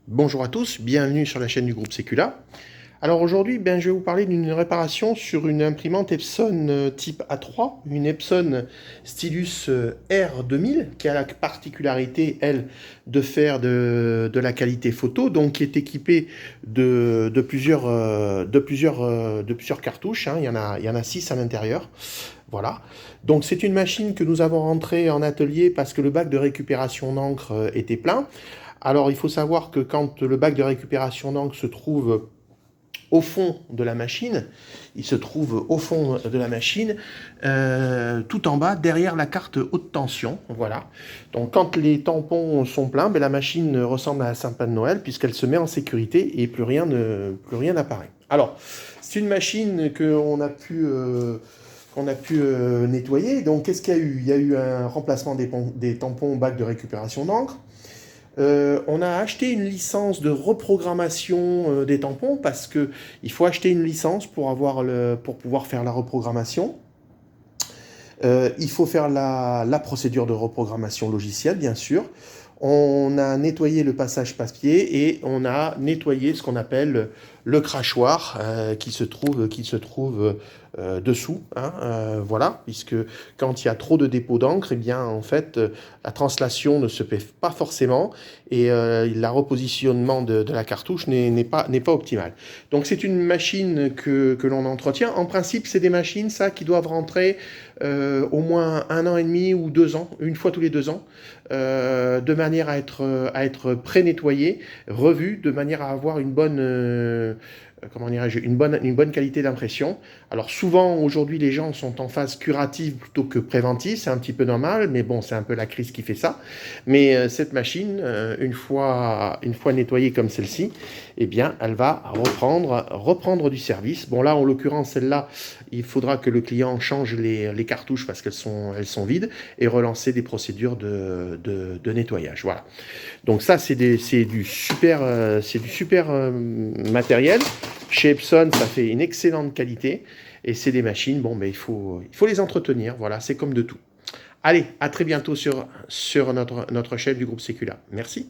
Bonjour à tous, bienvenue sur la chaîne du groupe Secula. Alors aujourd'hui, je vais vous parler d'une réparation sur une imprimante Epson type A3, une Epson Stylus R2000, qui a la particularité, elle, de faire de la qualité photo, donc qui est équipée de plusieurs cartouches, hein. Il y en a 6 à l'intérieur. Voilà. Donc c'est une machine que nous avons rentrée en atelier parce que le bac de récupération d'encre était plein. Alors, il faut savoir que quand le bac de récupération d'encre se trouve au fond de la machine, il se trouve au fond de la machine, tout en bas, derrière la carte haute tension. Voilà. Donc, quand les tampons sont pleins, la machine ressemble à un sapin de Noël puisqu'elle se met en sécurité et plus rien n'apparaît. Alors, c'est une machine qu'on a pu nettoyer. Donc, qu'est-ce qu'il y a eu? Il y a eu un remplacement des tampons au bac de récupération d'encre. On a acheté une licence de reprogrammation des tampons parce que il faut acheter une licence pour pouvoir faire la reprogrammation. Il faut faire la procédure de reprogrammation logicielle, bien sûr. On a nettoyé le passage papier et on a nettoyé ce qu'on appelle le crachoir qui se trouve dessous. Hein, voilà, puisque quand il y a trop de dépôts d'encre, eh bien, en fait, la translation ne se fait pas forcément et la repositionnement de la cartouche n'est pas optimal. Donc, c'est une machine que l'on entretient. En principe, c'est des machines, ça, qui doivent rentrer au moins 1 an et demi ou 2 ans, une fois tous les 2 ans, de manière à être pré-nettoyé, revu, de manière à avoir une bonne, comment dirais-je, une bonne qualité d'impression. Alors souvent, aujourd'hui, les gens sont en phase curative plutôt que préventive, c'est un petit peu normal, mais bon, c'est un peu la crise qui fait ça. Mais cette machine, une fois nettoyée comme celle-ci, eh bien, elle va reprendre du service. Bon là, en l'occurrence, celle-là, il faudra que le client change les cartouches parce elles sont vides et relancer des procédures de nettoyage. Voilà. Donc ça, c'est du super, matériel. Chez Epson, ça fait une excellente qualité et c'est des machines. Bon, mais il faut les entretenir. Voilà, c'est comme de tout. Allez, à très bientôt sur notre chaîne du groupe Secula. Merci.